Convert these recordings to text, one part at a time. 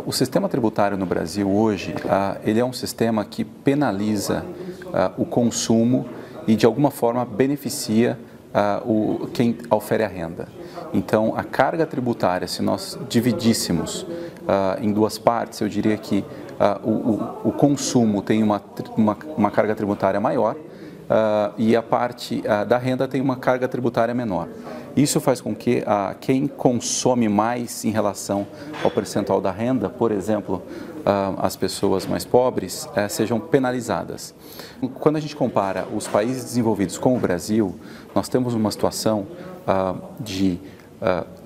O sistema tributário no Brasil hoje, ele é um sistema que penaliza o consumo e de alguma forma beneficia quem ofere a renda. Então, a carga tributária, se nós dividíssemos em duas partes, eu diria que o consumo tem uma carga tributária maior e a parte da renda tem uma carga tributária menor. Isso faz com que quem consome mais em relação ao percentual da renda, por exemplo, as pessoas mais pobres, sejam penalizadas. Quando a gente compara os países desenvolvidos com o Brasil, nós temos uma situação de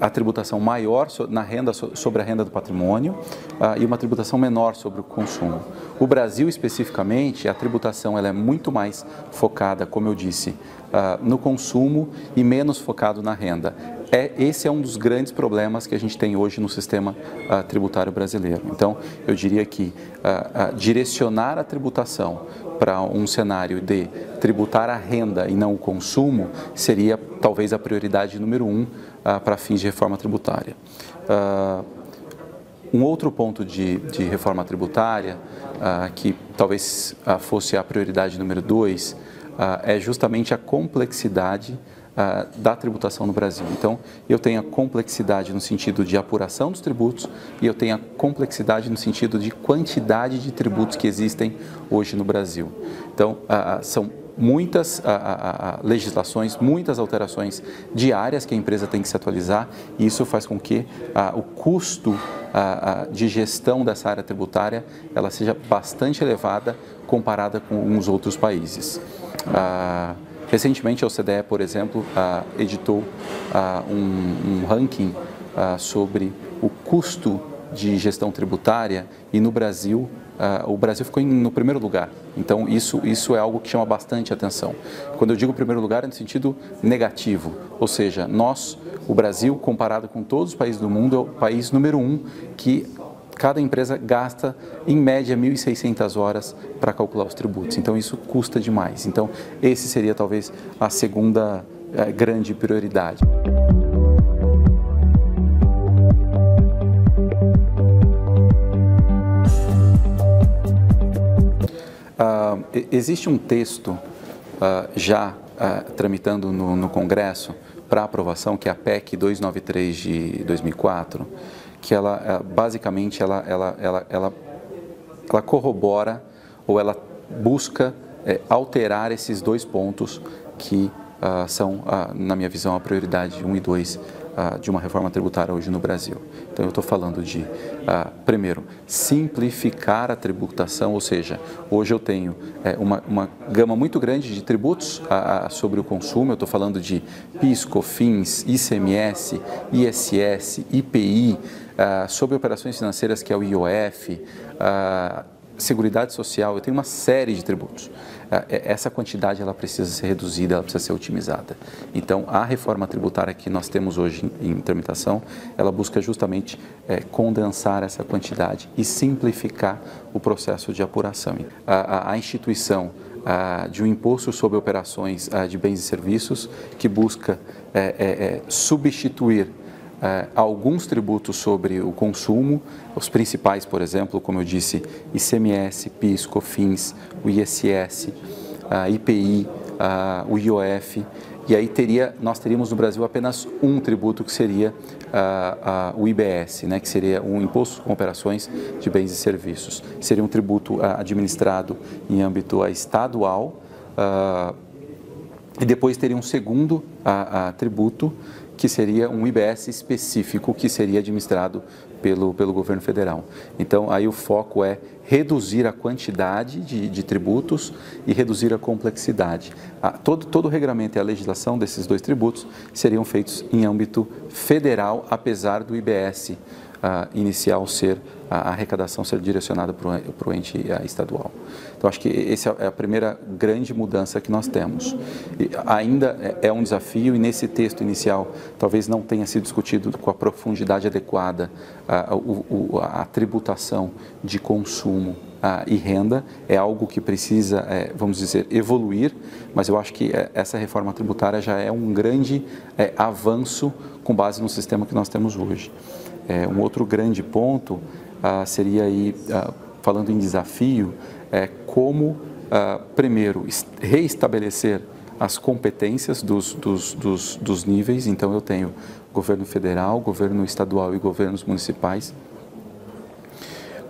a tributação maior na renda, sobre a renda do patrimônio e uma tributação menor sobre o consumo. O Brasil, especificamente, a tributação ela é muito mais focada, como eu disse, no consumo e menos focado na renda. Esse é um dos grandes problemas que a gente tem hoje no sistema tributário brasileiro. Então, eu diria que direcionar a tributação para um cenário de tributar a renda e não o consumo seria talvez a prioridade número 1 para fins de reforma tributária. Um outro ponto de reforma tributária, que talvez fosse a prioridade número 2, é justamente a complexidade da tributação no Brasil. Então, eu tenho a complexidade no sentido de apuração dos tributos e eu tenho a complexidade no sentido de quantidade de tributos que existem hoje no Brasil. Então, são muitas legislações, muitas alterações diárias que a empresa tem que se atualizar e isso faz com que o custo de gestão dessa área tributária ela seja bastante elevada comparada com os outros países. Recentemente, a OCDE, por exemplo, editou um ranking sobre o custo de gestão tributária e no Brasil, o Brasil ficou no primeiro lugar. Então, isso é algo que chama bastante atenção. Quando eu digo primeiro lugar, é no sentido negativo, ou seja, o Brasil, comparado com todos os países do mundo, é o país número 1 que cada empresa gasta, em média, 1.600 horas para calcular os tributos. Então, isso custa demais. Então, esse seria, talvez, a segunda grande prioridade. Existe um texto já tramitando no Congresso para aprovação, que é a PEC 293 de 2004, que ela basicamente ela corrobora ou ela busca alterar esses dois pontos que são, na minha visão, a prioridade 1 e 2 de uma reforma tributária hoje no Brasil. Então, eu estou falando de, primeiro, simplificar a tributação, ou seja, hoje eu tenho uma gama muito grande de tributos sobre o consumo, eu estou falando de PIS, COFINS, ICMS, ISS, IPI, sobre operações financeiras, que é o IOF, Seguridade Social, eu tenho uma série de tributos. Essa quantidade ela precisa ser reduzida, ela precisa ser otimizada. Então, a reforma tributária que nós temos hoje em tramitação, ela busca justamente condensar essa quantidade e simplificar o processo de apuração. A instituição de um imposto sobre operações de bens e serviços que busca substituir alguns tributos sobre o consumo, os principais, por exemplo, como eu disse, ICMS, PIS, COFINS, o ISS, IPI, o IOF, e aí nós teríamos no Brasil apenas um tributo que seria o IBS, né, que seria um imposto com operações de bens e serviços. Seria um tributo administrado em âmbito estadual e depois teria um segundo tributo que seria um IBS específico que seria administrado pelo governo federal. Então, aí o foco é reduzir a quantidade de tributos e reduzir a complexidade. Todo o regramento e a legislação desses dois tributos seriam feitos em âmbito federal, apesar do IBS inicial ser, a arrecadação ser direcionada para o ente estadual. Então, acho que essa é a primeira grande mudança que nós temos. E ainda é um desafio e nesse texto inicial talvez não tenha sido discutido com a profundidade adequada a tributação de consumo e renda. É algo que precisa, vamos dizer, evoluir, mas eu acho que essa reforma tributária já é um grande avanço com base no sistema que nós temos hoje. Um outro grande ponto seria aí, falando em desafio, como, primeiro, reestabelecer as competências dos níveis. Então, eu tenho governo federal, governo estadual e governos municipais,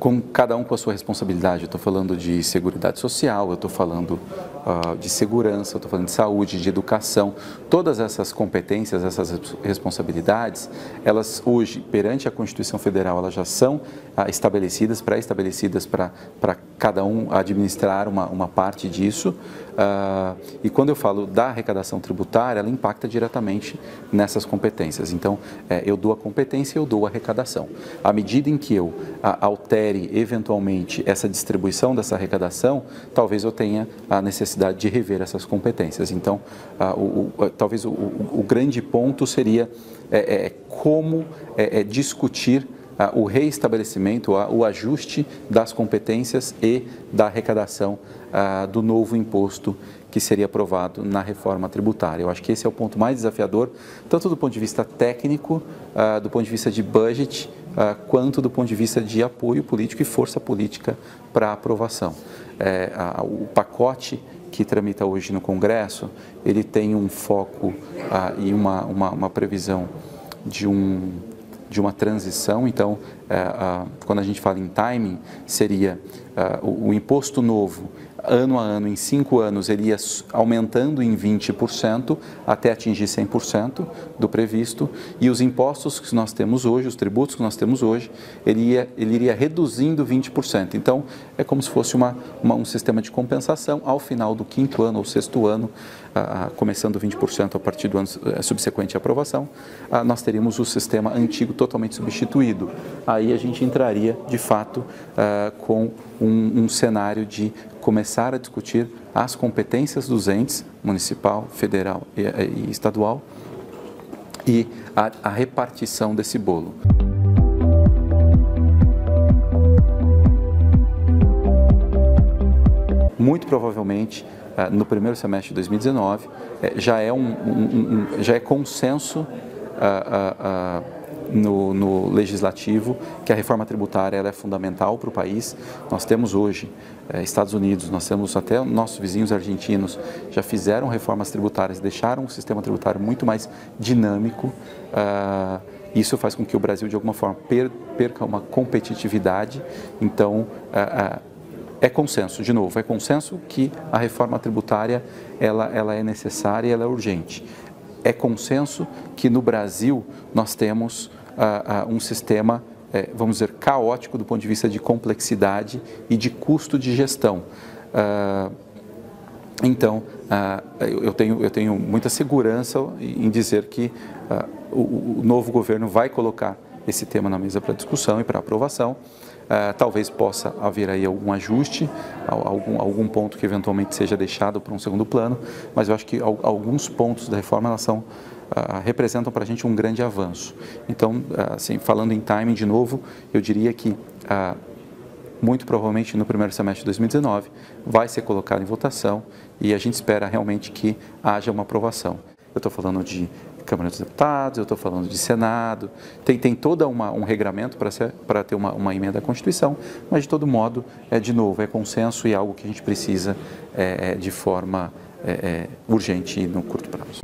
com cada um com a sua responsabilidade. Eu estou falando de seguridade social, eu estou falando de segurança, eu estou falando de saúde, de educação. Todas essas competências, essas responsabilidades, elas hoje, perante a Constituição Federal, elas já são estabelecidas, pré-estabelecidas para cada um administrar uma parte disso. E quando eu falo da arrecadação tributária, ela impacta diretamente nessas competências. Então, eu dou a competência e eu dou a arrecadação. À medida em que eu altere eventualmente essa distribuição dessa arrecadação, talvez eu tenha a necessidade de rever essas competências. Então, talvez o grande ponto seria como discutir o reestabelecimento, o ajuste das competências e da arrecadação do novo imposto que seria aprovado na reforma tributária. Eu acho que esse é o ponto mais desafiador, tanto do ponto de vista técnico, do ponto de vista de budget, quanto do ponto de vista de apoio político e força política para a aprovação. O pacote que tramita hoje no Congresso, ele tem um foco e uma previsão de uma transição. Então, quando a gente fala em timing, seria o imposto novo, ano a ano, em 5 anos, ele ia aumentando em 20% até atingir 100% do previsto, e os impostos que nós temos hoje, os tributos que nós temos hoje, ele iria reduzindo 20%. Então, é como se fosse um sistema de compensação. Ao final do 5º ano ou 6º ano, começando 20% a partir do ano subsequente à aprovação, nós teríamos o sistema antigo totalmente substituído. Aí a gente entraria, de fato, com um cenário de começar a discutir as competências dos entes, municipal, federal e estadual, e a repartição desse bolo. Muito provavelmente, no primeiro semestre de 2019, já é consenso no legislativo que a reforma tributária ela é fundamental para o país. Nós temos hoje Estados Unidos, nós temos até nossos vizinhos argentinos já fizeram reformas tributárias, deixaram o sistema tributário muito mais dinâmico. Isso faz com que o Brasil, de alguma forma, perca uma competitividade. Então, é consenso, de novo, é consenso que a reforma tributária ela é necessária e ela é urgente. É consenso que no Brasil nós temos um sistema, vamos dizer, caótico do ponto de vista de complexidade e de custo de gestão. Então, eu tenho muita segurança em dizer que o novo governo vai colocar esse tema na mesa para discussão e para aprovação. Talvez possa haver aí algum ajuste, algum ponto que eventualmente seja deixado para um segundo plano, mas eu acho que alguns pontos da reforma elas representam para a gente um grande avanço. Então, assim, falando em timing de novo, eu diria que muito provavelmente no primeiro semestre de 2019 vai ser colocado em votação e a gente espera realmente que haja uma aprovação. Eu estou falando de Câmara dos Deputados, eu estou falando de Senado, tem todo um regramento para ter uma emenda à Constituição, mas de todo modo, de novo, é consenso e é algo que a gente precisa de forma urgente e no curto prazo.